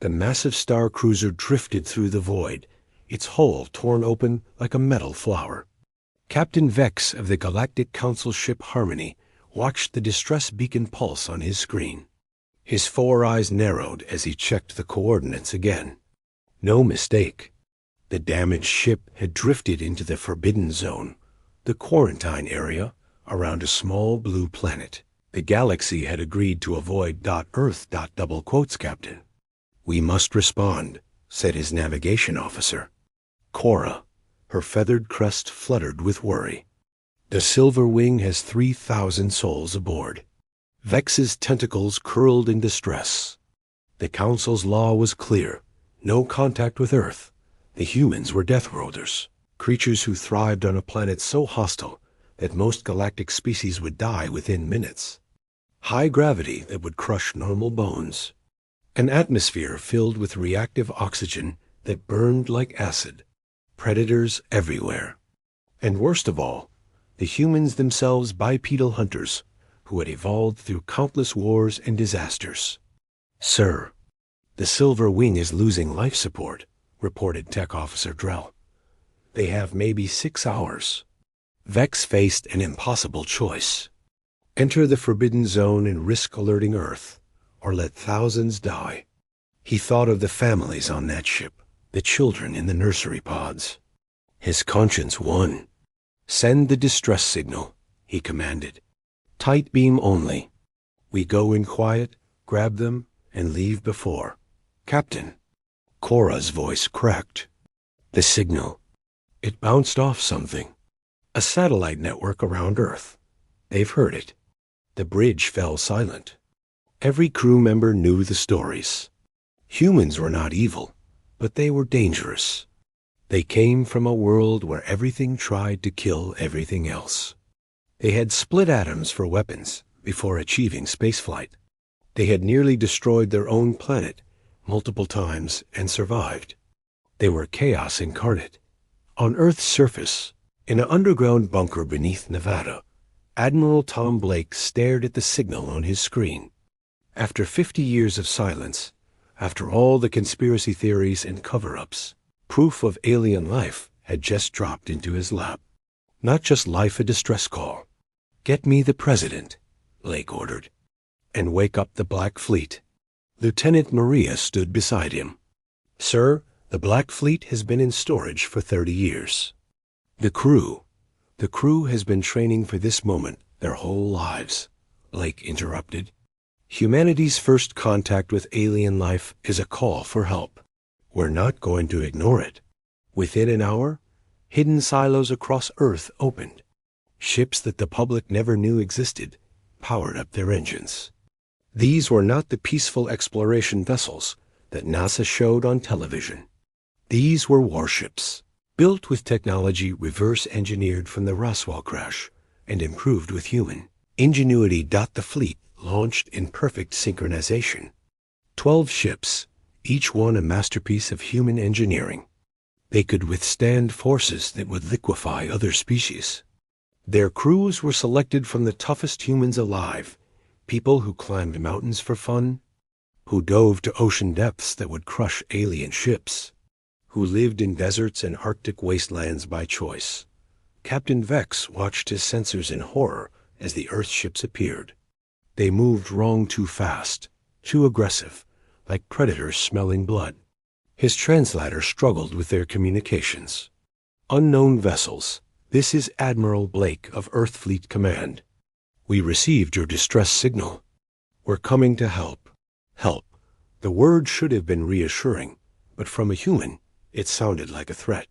The massive star cruiser drifted through the void, its hull torn open like a metal flower. Captain Vex of the Galactic Council ship Harmony watched the distress beacon pulse on his screen. His 4 eyes narrowed as he checked the coordinates again. No mistake. The damaged ship had drifted into the Forbidden Zone, the quarantine area around a small blue planet. The galaxy had agreed to avoid .Earth. Captain. "We must respond," said his navigation officer. Cora, her feathered crest fluttered with worry. "The Silver Wing has 3,000 souls aboard." Vex's tentacles curled in distress. The Council's law was clear: no contact with Earth. The humans were Deathworlders, creatures who thrived on a planet so hostile that most galactic species would die within minutes. High gravity that would crush normal bones. An atmosphere filled with reactive oxygen that burned like acid. Predators everywhere. And worst of all, the humans themselves bipedal hunters who had evolved through countless wars and disasters. "Sir, the Silver Wing is losing life support," reported Tech Officer Drell. "They have maybe 6 hours." Vex faced an impossible choice. Enter the Forbidden Zone and risk alerting Earth, or let thousands die. He thought of the families on that ship, the children in the nursery pods. His conscience won. "Send the distress signal," he commanded. "Tight beam only. We go in quiet, grab them, and leave before." "Captain." Cora's voice cracked. "The signal. It bounced off something. A satellite network around Earth. They've heard it." The bridge fell silent. Every crew member knew the stories. Humans were not evil, but they were dangerous. They came from a world where everything tried to kill everything else. They had split atoms for weapons before achieving spaceflight. They had nearly destroyed their own planet multiple times and survived. They were chaos incarnate. On Earth's surface, in an underground bunker beneath Nevada, Admiral Tom Blake stared at the signal on his screen. After 50 years of silence, after all the conspiracy theories and cover-ups, proof of alien life had just dropped into his lap. Not just life a distress call. "Get me the President," Blake ordered, "and wake up the Black Fleet." Lieutenant Maria stood beside him. "Sir, the Black Fleet has been in storage for 30 years. The crew has been training for this moment their whole lives," Blake interrupted. "Humanity's first contact with alien life is a call for help. We're not going to ignore it." Within an hour, hidden silos across Earth opened. Ships that the public never knew existed powered up their engines. These were not the peaceful exploration vessels that NASA showed on television. These were warships, built with technology reverse-engineered from the Roswell crash and improved with human ingenuity. The fleet launched in perfect synchronization. 12 ships, each one a masterpiece of human engineering. They could withstand forces that would liquefy other species. Their crews were selected from the toughest humans alive, people who climbed mountains for fun, who dove to ocean depths that would crush alien ships, who lived in deserts and Arctic wastelands by choice. Captain Vex watched his sensors in horror as the Earth ships appeared. They moved wrong too fast, too aggressive, like predators smelling blood. His translator struggled with their communications. "Unknown vessels. This is Admiral Blake of Earth Fleet Command. We received your distress signal. We're coming to help." Help. The word should have been reassuring, but from a human, it sounded like a threat.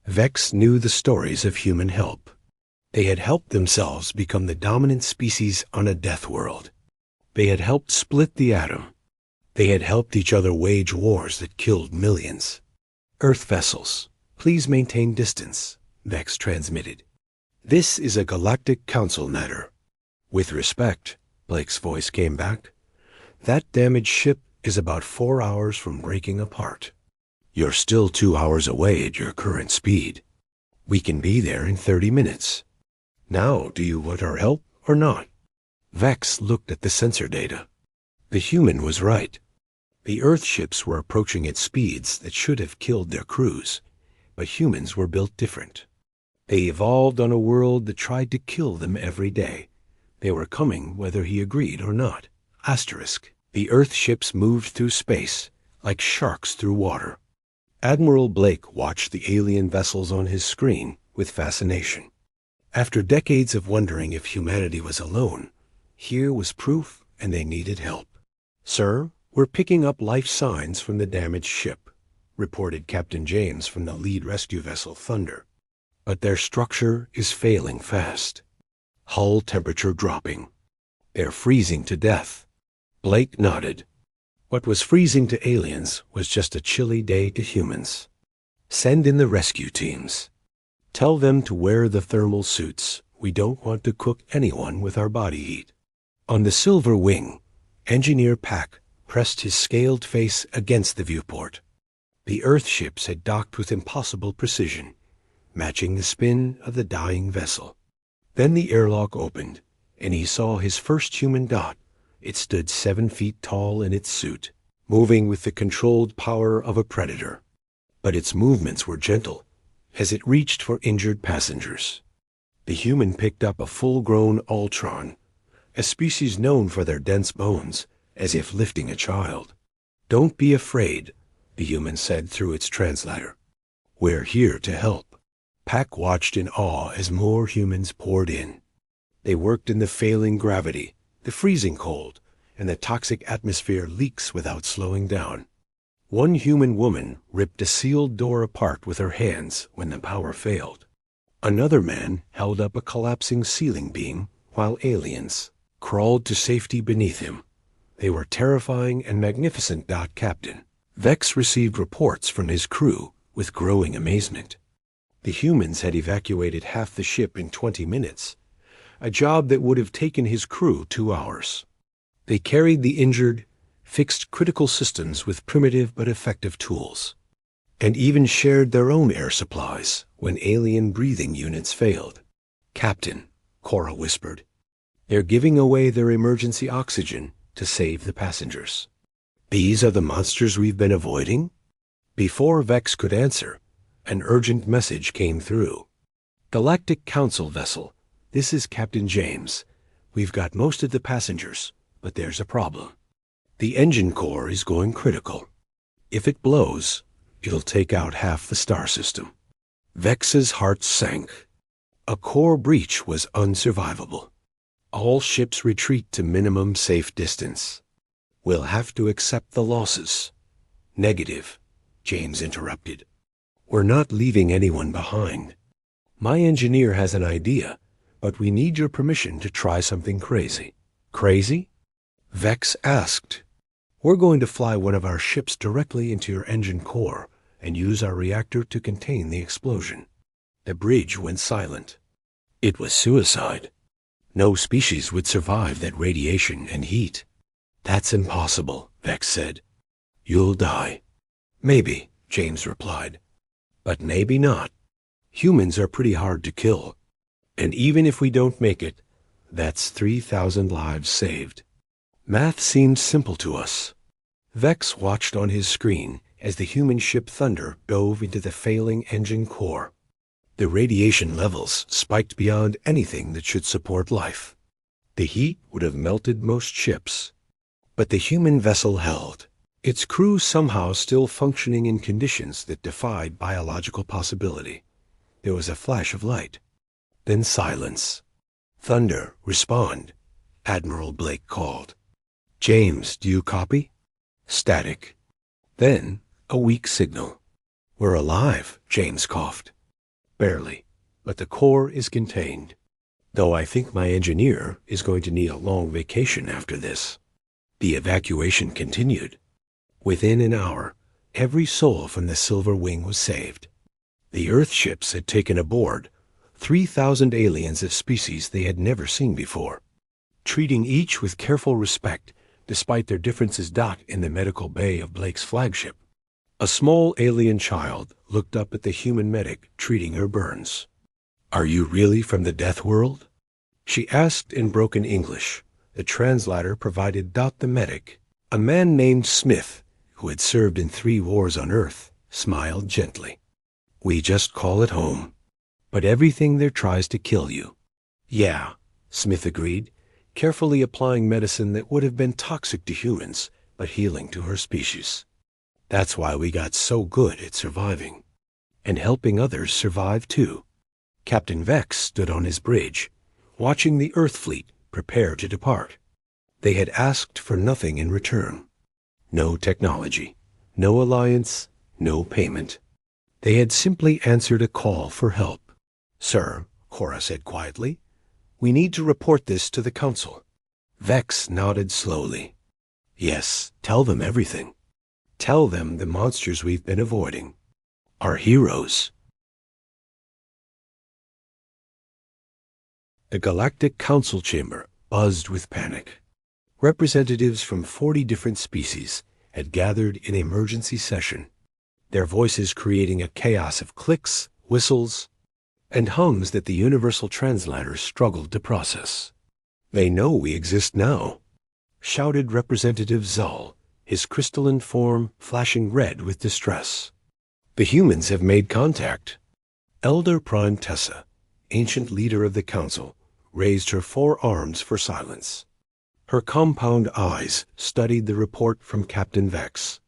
Vex knew the stories of human help. They had helped themselves become the dominant species on a death world. They had helped split the atom. They had helped each other wage wars that killed millions. "Earth vessels, please maintain distance," Vex transmitted. "This is a Galactic Council matter." "With respect," Blake's voice came back, "that damaged ship is about 4 hours from breaking apart. You're still 2 hours away at your current speed. We can be there in 30 minutes. Now, do you want our help or not?" Vex looked at the sensor data. The human was right. The Earth ships were approaching at speeds that should have killed their crews, but humans were built different. They evolved on a world that tried to kill them every day. They were coming whether he agreed or not. Asterisk. The Earth ships moved through space like sharks through water. Admiral Blake watched the alien vessels on his screen with fascination. After decades of wondering if humanity was alone, here was proof, and they needed help. "Sir, we're picking up life signs from the damaged ship," reported Captain James from the lead rescue vessel Thunder. "But their structure is failing fast. Hull temperature dropping. They're freezing to death." Blake nodded. What was freezing to aliens was just a chilly day to humans. "Send in the rescue teams. Tell them to wear the thermal suits. We don't want to cook anyone with our body heat." On the Silver Wing, Engineer Pack pressed his scaled face against the viewport. The Earth ships had docked with impossible precision, matching the spin of the dying vessel. Then the airlock opened, and he saw his first human dot. It stood 7 feet tall in its suit, moving with the controlled power of a predator. But its movements were gentle, as it reached for injured passengers. The human picked up a full-grown Ultron, a species known for their dense bones, as if lifting a child. "Don't be afraid," the human said through its translator. "We're here to help." Pack watched in awe as more humans poured in. They worked in the failing gravity, the freezing cold, and the toxic atmosphere leaks without slowing down. One human woman ripped a sealed door apart with her hands when the power failed. Another man held up a collapsing ceiling beam while aliens crawled to safety beneath him. They were terrifying and magnificent. Captain Vex received reports from his crew with growing amazement. The humans had evacuated half the ship in 20 minutes, a job that would have taken his crew 2 hours. They carried the injured, fixed critical systems with primitive but effective tools, and even shared their own air supplies when alien breathing units failed. "Captain," Cora whispered, "they're giving away their emergency oxygen to save the passengers." "These are the monsters we've been avoiding?" Before Vex could answer, an urgent message came through. "Galactic Council vessel, this is Captain James. We've got most of the passengers, but there's a problem. The engine core is going critical. If it blows, it'll take out half the star system." Vex's heart sank. A core breach was unsurvivable. All ships retreat to minimum safe distance. "We'll have to accept the losses." "Negative," James interrupted. "We're not leaving anyone behind. My engineer has an idea, but we need your permission to try something crazy." "Crazy?" Vex asked. "We're going to fly one of our ships directly into your engine core and use our reactor to contain the explosion." The bridge went silent. It was suicide. No species would survive that radiation and heat. "That's impossible," Vex said. "You'll die." "Maybe," James replied. "But maybe not. Humans are pretty hard to kill. And even if we don't make it, that's 3,000 lives saved." Math seemed simple to us. Vex watched on his screen as the human ship Thunder dove into the failing engine core. The radiation levels spiked beyond anything that should support life. The heat would have melted most ships. But the human vessel held, its crew somehow still functioning in conditions that defied biological possibility. There was a flash of light. Then silence. "Thunder, respond," Admiral Blake called. "James, do you copy?" Static. Then a weak signal. "We're alive," James coughed. "Barely, but the core is contained. Though I think my engineer is going to need a long vacation after this." The evacuation continued. Within an hour, every soul from the Silver Wing was saved. The Earth ships had taken aboard 3,000 aliens of species they had never seen before, treating each with careful respect despite their differences. In the medical bay of Blake's flagship, a small alien child looked up at the human medic treating her burns. "Are you really from the Death World?" she asked in broken English. The translator provided. The medic, a man named Smith, who had served in 3 wars on Earth, smiled gently. "We just call it home. But everything there tries to kill you." "Yeah," Smith agreed, carefully applying medicine that would have been toxic to humans, but healing to her species. "That's why we got so good at surviving. And helping others survive, too." Captain Vex stood on his bridge, watching the Earth fleet prepare to depart. They had asked for nothing in return. No technology, no alliance, no payment. They had simply answered a call for help. "Sir," Cora said quietly, "we need to report this to the Council." Vex nodded slowly. "Yes, tell them everything. Tell them the monsters we've been avoiding are heroes." The Galactic Council chamber buzzed with panic. Representatives from 40 different species had gathered in emergency session, their voices creating a chaos of clicks, whistles, and hums that the universal translators struggled to process. "They know we exist now," shouted Representative Zal, his crystalline form flashing red with distress. "The humans have made contact." Elder Prime Tessa, ancient leader of the Council, raised her 4 arms for silence. Her compound eyes studied the report from Captain Vex.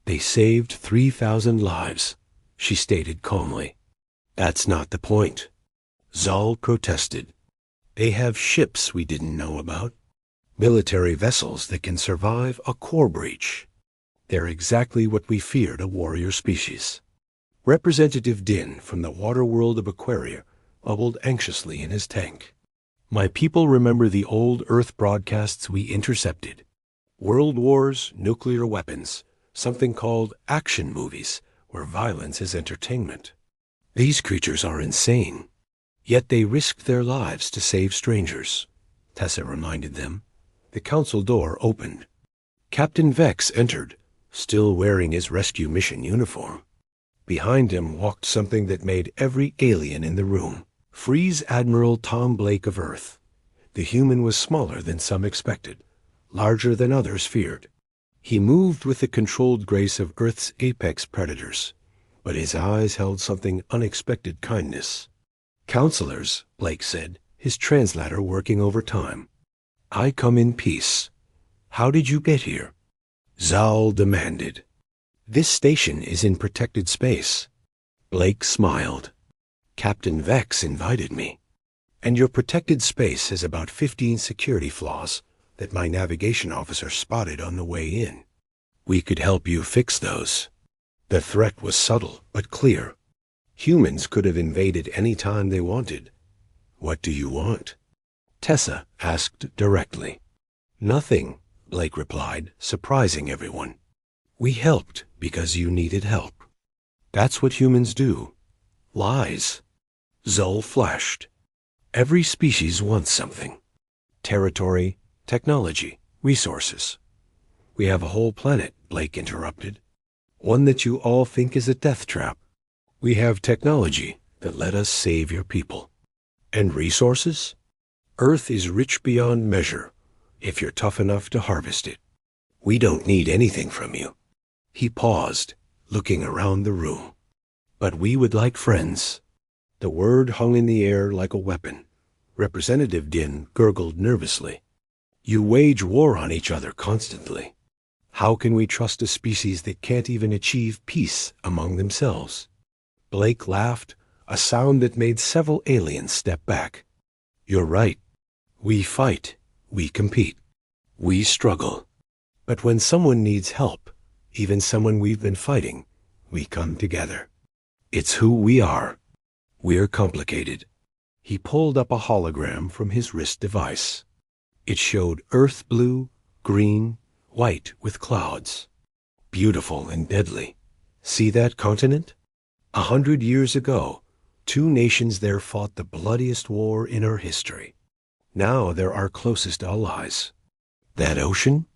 "They saved 3,000 lives," she stated calmly. "That's not the point," Zal protested. "They have ships we didn't know about. Military vessels that can survive a core breach. They're exactly what we feared a warrior species." Representative Din from the water world of Aquaria bubbled anxiously in his tank. "My people remember the old Earth broadcasts we intercepted. World wars, nuclear weapons, something called action movies, where violence is entertainment. These creatures are insane. Yet they risked their lives to save strangers," Tessa reminded them. The council door opened. Captain Vex entered, still wearing his rescue mission uniform. Behind him walked something that made every alien in the room. Freeze Admiral Tom Blake of Earth. The human was smaller than some expected, larger than others feared. He moved with the controlled grace of Earth's apex predators, but his eyes held something unexpected kindness. "Counselors," Blake said, his translator working overtime. "I come in peace. How did you get here?" Zal demanded. "This station is in protected space." Blake smiled. "Captain Vex invited me. And your protected space has about 15 security flaws that my navigation officer spotted on the way in. We could help you fix those." The threat was subtle but clear. Humans could have invaded any time they wanted. "What do you want?" Tessa asked directly. "Nothing," Blake replied, surprising everyone. "We helped because you needed help. That's what humans do. Lies." Zal flashed. "Every species wants something. Territory, technology, resources." "We have a whole planet," Blake interrupted. "One that you all think is a death trap. We have technology that let us save your people." "And resources?" "Earth is rich beyond measure, if you're tough enough to harvest it. We don't need anything from you." He paused, looking around the room. "But we would like friends." The word hung in the air like a weapon. Representative Din gurgled nervously. "You wage war on each other constantly. How can we trust a species that can't even achieve peace among themselves?" Blake laughed, a sound that made several aliens step back. "You're right. We fight. We compete. We struggle. But when someone needs help, even someone we've been fighting, we come together. It's who we are. We're complicated." He pulled up a hologram from his wrist device. It showed earth blue, green, white with clouds. "Beautiful and deadly. See that continent? 100 years ago, 2 nations there fought the bloodiest war in our history. Now they're our closest allies. That ocean?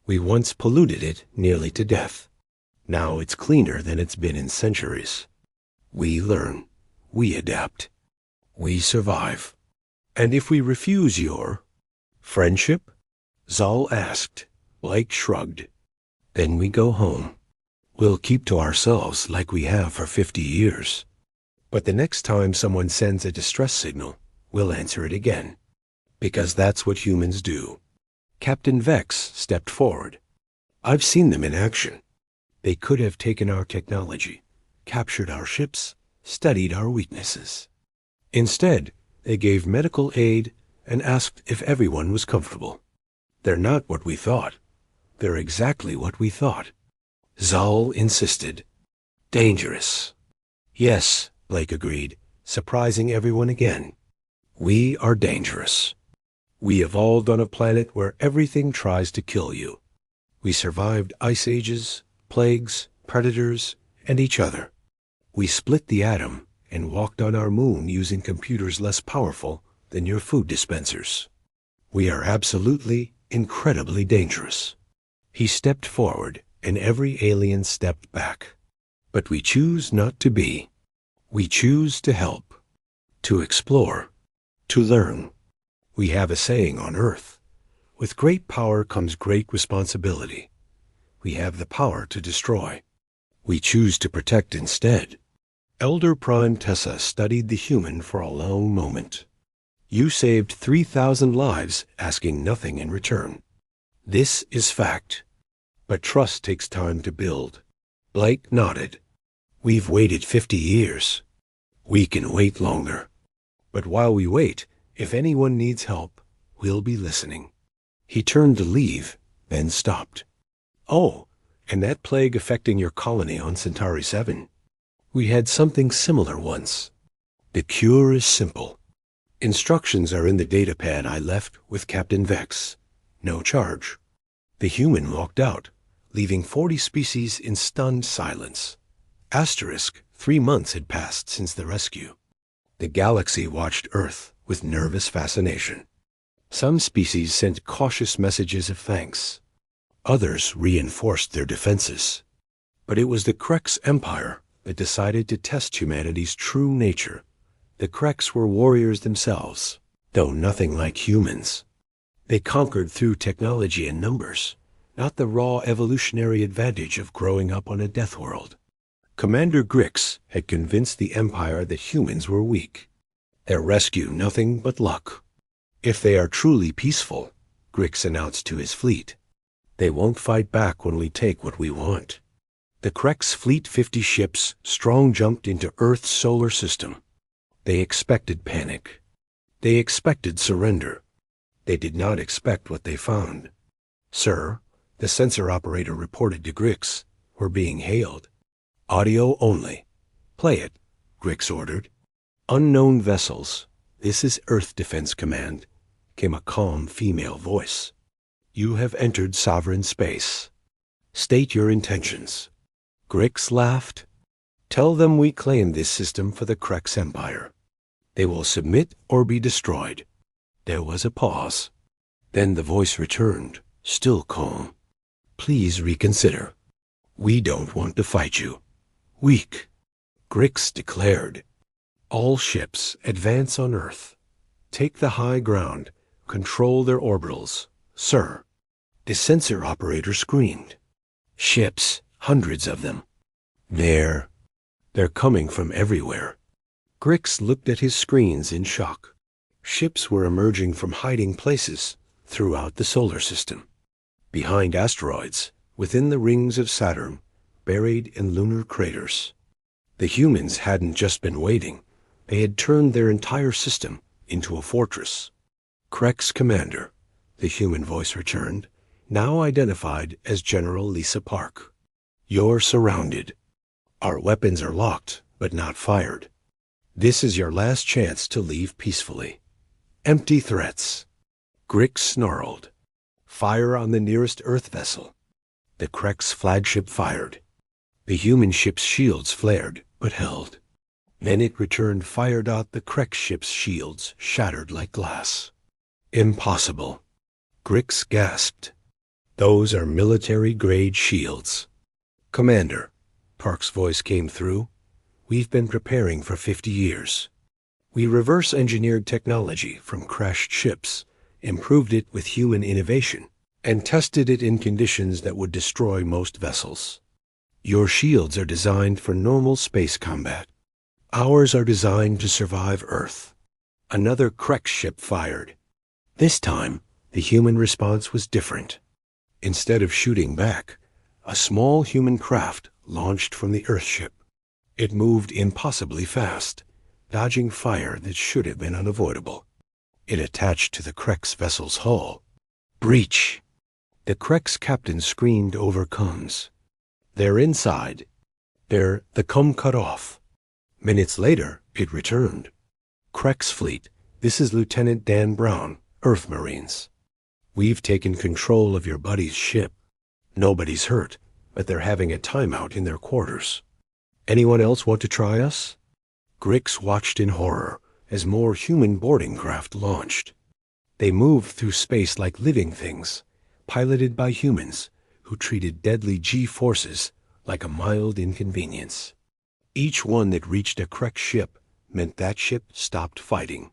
We once polluted it nearly to death. Now it's cleaner than it's been in centuries. We learn. We adapt. We survive. And if we refuse your friendship?" Zal asked. Blake shrugged. Then we go home. We'll keep to ourselves like we have for 50 years. But the next time someone sends a distress signal, we'll answer it again. Because that's what humans do. Captain Vex stepped forward. I've seen them in action. They could have taken our technology, captured our ships, studied our weaknesses. Instead, they gave medical aid and asked if everyone was comfortable. They're not what we thought. They're exactly what we thought. Zal insisted. Dangerous. Yes, Blake agreed, surprising everyone again. We are dangerous. We evolved on a planet where everything tries to kill you. We survived ice ages, plagues, predators, and each other. We split the atom and walked on our moon using computers less powerful than your food dispensers. We are absolutely, incredibly dangerous. He stepped forward, and every alien stepped back. But we choose not to be. We choose to help, to explore, to learn. We have a saying on Earth, with great power comes great responsibility. We have the power to destroy. We choose to protect instead. Elder Prime Tessa studied the human for a long moment. You saved 3,000 lives, asking nothing in return. This is fact. But trust takes time to build. Blake nodded. We've waited 50 years. We can wait longer. But while we wait, if anyone needs help, we'll be listening. He turned to leave, then stopped. Oh, and that plague affecting your colony on Centauri 7. We had something similar once. The cure is simple. Instructions are in the datapad I left with Captain Vex. No charge. The human walked out, leaving 40 species in stunned silence. Asterisk, 3 months had passed since the rescue. The galaxy watched Earth with nervous fascination. Some species sent cautious messages of thanks. Others reinforced their defenses. But it was the Krex Empire that decided to test humanity's true nature. The Krex were warriors themselves, though nothing like humans. They conquered through technology and numbers, not the raw evolutionary advantage of growing up on a death world. Commander Grix had convinced the Empire that humans were weak. Their rescue nothing but luck. If they are truly peaceful, Grix announced to his fleet, they won't fight back when we take what we want. The Krex Fleet 50 ships strong jumped into Earth's solar system. They expected panic. They expected surrender. They did not expect what they found. Sir, the sensor operator reported to Grix, we're being hailed. Audio only. Play it, Grix ordered. Unknown vessels. This is Earth Defense Command, came a calm female voice. You have entered sovereign space. State your intentions. Grix laughed. Tell them we claim this system for the Krex Empire. They will submit or be destroyed. There was a pause. Then the voice returned, still calm. Please reconsider. We don't want to fight you. Weak. Grix declared. All ships advance on Earth. Take the high ground. Control their orbitals. Sir. The sensor operator screamed. Ships, hundreds of them. They're coming from everywhere. Grix looked at his screens in shock. Ships were emerging from hiding places throughout the solar system. Behind asteroids, within the rings of Saturn, buried in lunar craters. The humans hadn't just been waiting. They had turned their entire system into a fortress. Krex Commander, the human voice returned, now identified as General Lisa Park. You're surrounded. Our weapons are locked, but not fired. This is your last chance to leave peacefully. Empty threats. Grix snarled. Fire on the nearest Earth vessel. The Krex flagship fired. The human ship's shields flared, but held. Then it returned fire. The Krex ship's shields shattered like glass. Impossible. Grix gasped. Those are military-grade shields. Commander, Park's voice came through. We've been preparing for 50 years. We reverse-engineered technology from crashed ships, improved it with human innovation, and tested it in conditions that would destroy most vessels. Your shields are designed for normal space combat. Ours are designed to survive Earth. Another Krex ship fired. This time, the human response was different. Instead of shooting back, a small human craft launched from the Earthship. It moved impossibly fast, dodging fire that should have been unavoidable. It attached to the Krex vessel's hull. Breach! The Krex captain screamed over comms. They're inside. The comm cut off. Minutes later, it returned. Krex fleet, this is Lieutenant Dan Brown, Earth Marines. We've taken control of your buddy's ship. Nobody's hurt, but they're having a timeout in their quarters. Anyone else want to try us? Grix watched in horror as more human boarding craft launched. They moved through space like living things, piloted by humans who treated deadly G-forces like a mild inconvenience. Each one that reached a Krex ship meant that ship stopped fighting.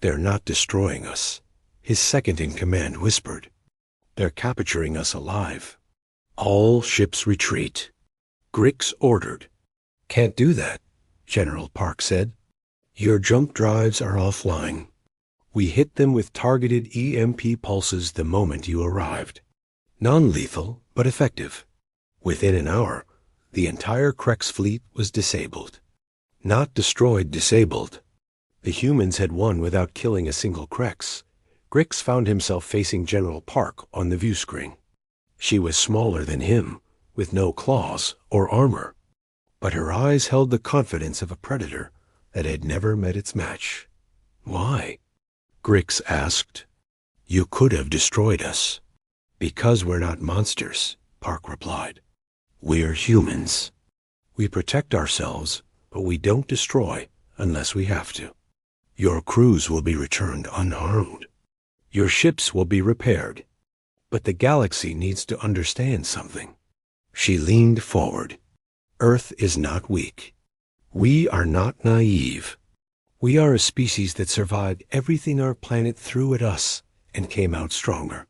They're not destroying us, his second-in-command whispered. They're capturing us alive. All ships retreat. Grix ordered. Can't do that, General Park said. Your jump drives are offline. We hit them with targeted EMP pulses the moment you arrived. Non-lethal, but effective. Within an hour, the entire Krex fleet was disabled. Not destroyed, disabled. The humans had won without killing a single Krex. Grix found himself facing General Park on the view screen. She was smaller than him, with no claws or armor. But her eyes held the confidence of a predator that had never met its match. Why? Grix asked. You could have destroyed us. Because we're not monsters, Park replied. We're humans. We protect ourselves, but we don't destroy unless we have to. Your crews will be returned unharmed. Your ships will be repaired. But the galaxy needs to understand something. She leaned forward. Earth is not weak. We are not naive. We are a species that survived everything our planet threw at us and came out stronger.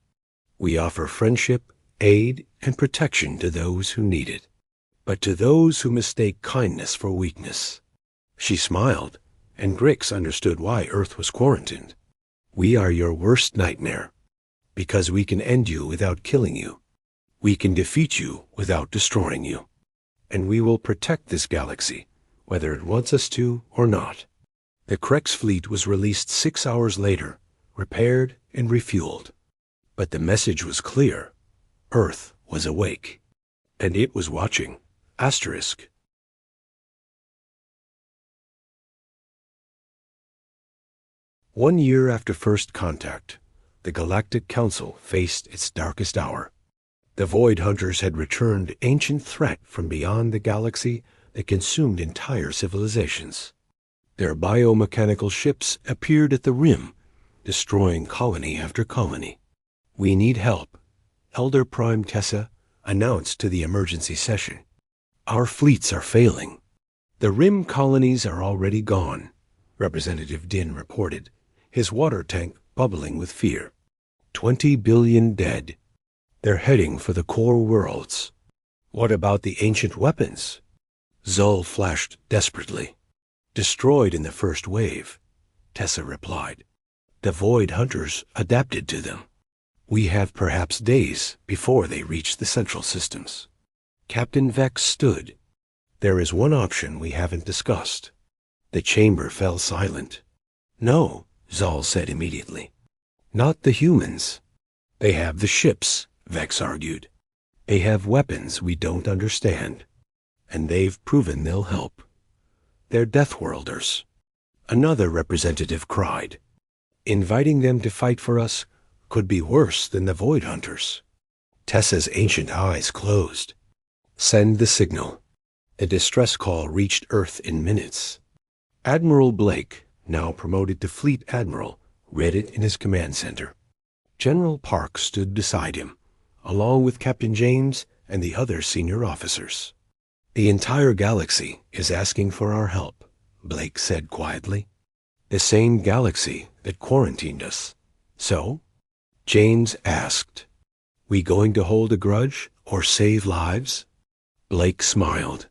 We offer friendship, aid, and protection to those who need it, but to those who mistake kindness for weakness. She smiled, and Grix understood why Earth was quarantined. We are your worst nightmare, because we can end you without killing you. We can defeat you without destroying you. And we will protect this galaxy, whether it wants us to or not. The Krex fleet was released 6 hours later, repaired and refueled. But the message was clear. Earth was awake, and it was watching. Asterisk. One year after first contact, the Galactic Council faced its darkest hour. The Void Hunters had returned ancient threat from beyond the galaxy that consumed entire civilizations. Their biomechanical ships appeared at the rim, destroying colony after colony. We need help, Elder Prime Tessa announced to the emergency session. Our fleets are failing. The rim colonies are already gone, Representative Din reported, his water tank bubbling with fear. 20 billion dead. They're heading for the core worlds. What about the ancient weapons? Zull flashed desperately. Destroyed in the first wave, Tessa replied. The Void Hunters adapted to them. We have perhaps days before they reach the central systems. Captain Vex stood. There is one option we haven't discussed. The chamber fell silent. No, Zull said immediately. Not the humans. They have the ships, Vex argued. They have weapons we don't understand. And they've proven they'll help. They're Deathworlders. Another representative cried. Inviting them to fight for us could be worse than the Void Hunters. Tessa's ancient eyes closed. Send the signal. The distress call reached Earth in minutes. Admiral Blake, now promoted to Fleet Admiral, read it in his command center. General Park stood beside him, along with Captain James and the other senior officers. The entire galaxy is asking for our help, Blake said quietly. The same galaxy that quarantined us. So? James asked. We going to hold a grudge or save lives? Blake smiled.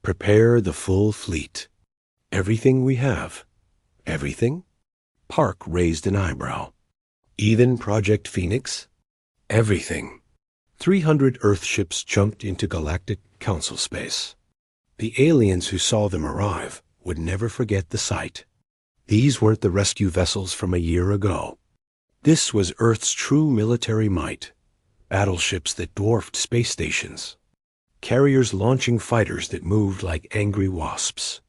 Prepare the full fleet. Everything we have. Everything? Park raised an eyebrow. Even Project Phoenix? Everything. 300 Earthships jumped into Galactic Council space. The aliens who saw them arrive would never forget the sight. These weren't the rescue vessels from a year ago. This was Earth's true military might. Battleships that dwarfed space stations. Carriers launching fighters that moved like angry wasps.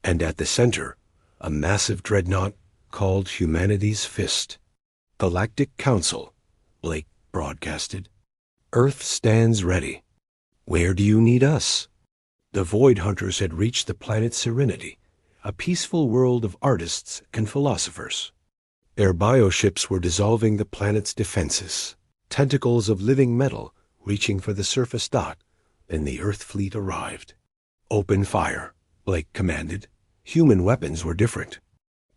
And at the center, a massive dreadnought called Humanity's Fist. Galactic Council, Blake broadcasted. Earth stands ready. Where do you need us? The Void Hunters had reached the planet Serenity, a peaceful world of artists and philosophers. Their bioships were dissolving the planet's defenses, tentacles of living metal reaching for the surface dock. Then the Earth fleet arrived. Open fire, Blake commanded. Human weapons were different.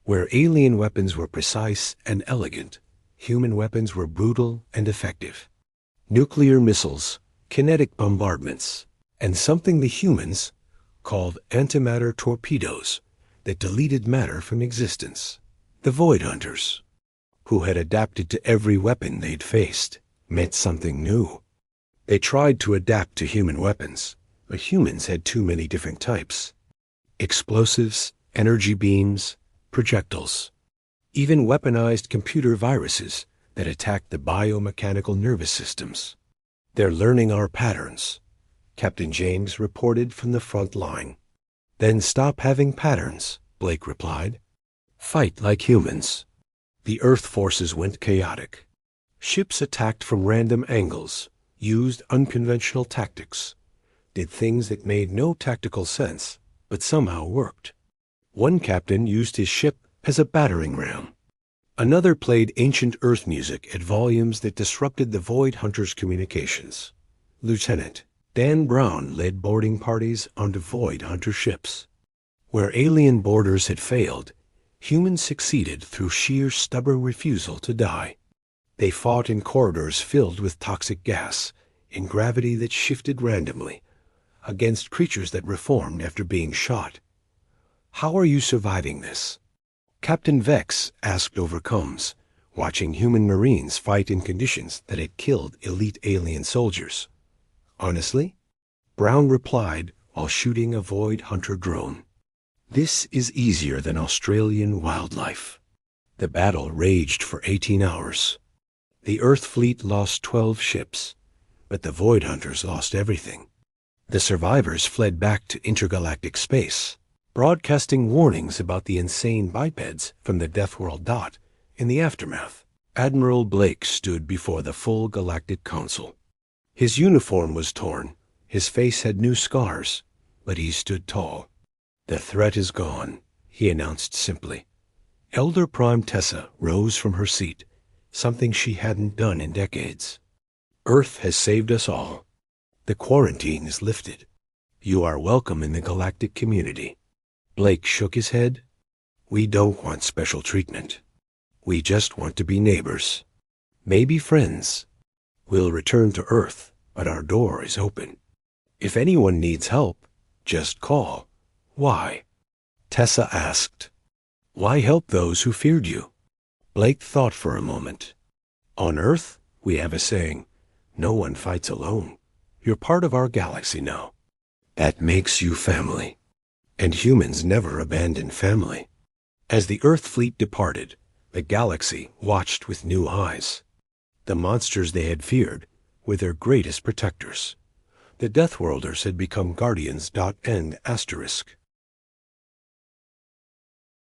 Where alien weapons were precise and elegant, human weapons were brutal and effective. Nuclear missiles, kinetic bombardments, and something the humans called antimatter torpedoes that deleted matter from existence. The Void Hunters, who had adapted to every weapon they'd faced, meant something new. They tried to adapt to human weapons, but humans had too many different types. Explosives, energy beams, projectiles, even weaponized computer viruses that attacked the biomechanical nervous systems. They're learning our patterns, Captain James reported from the front line. Then stop having patterns, Blake replied. Fight like humans. The Earth forces went chaotic. Ships attacked from random angles, used unconventional tactics, did things that made no tactical sense, but somehow worked. One captain used his ship as a battering ram. Another played ancient Earth music at volumes that disrupted the Void Hunters' communications. Lieutenant Dan Brown led boarding parties onto Void Hunter ships. Where alien boarders had failed, humans succeeded through sheer stubborn refusal to die. They fought in corridors filled with toxic gas, in gravity that shifted randomly, against creatures that reformed after being shot. How are you surviving this? Captain Vex asked over comms, watching human Marines fight in conditions that had killed elite alien soldiers. Honestly? Brown replied while shooting a Void Hunter drone. This is easier than Australian wildlife. The battle raged for 18 hours. The Earth fleet lost 12 ships, but the Void Hunters lost everything. The survivors fled back to intergalactic space, broadcasting warnings about the insane bipeds from the Deathworld dot in the aftermath. Admiral Blake stood before the full Galactic Council. His uniform was torn, his face had new scars, but he stood tall. The threat is gone, he announced simply. Elder Prime Tessa rose from her seat, something she hadn't done in decades. Earth has saved us all. The quarantine is lifted. You are welcome in the galactic community. Blake shook his head. We don't want special treatment. We just want to be neighbors. Maybe friends. We'll return to Earth, but our door is open. If anyone needs help, just call. Why? Tessa asked. Why help those who feared you? Blake thought for a moment. On Earth, we have a saying, no one fights alone. You're part of our galaxy now. That makes you family. And humans never abandon family. As the Earth fleet departed, the galaxy watched with new eyes. The monsters they had feared were their greatest protectors. The Deathworlders had become guardians. End asterisk.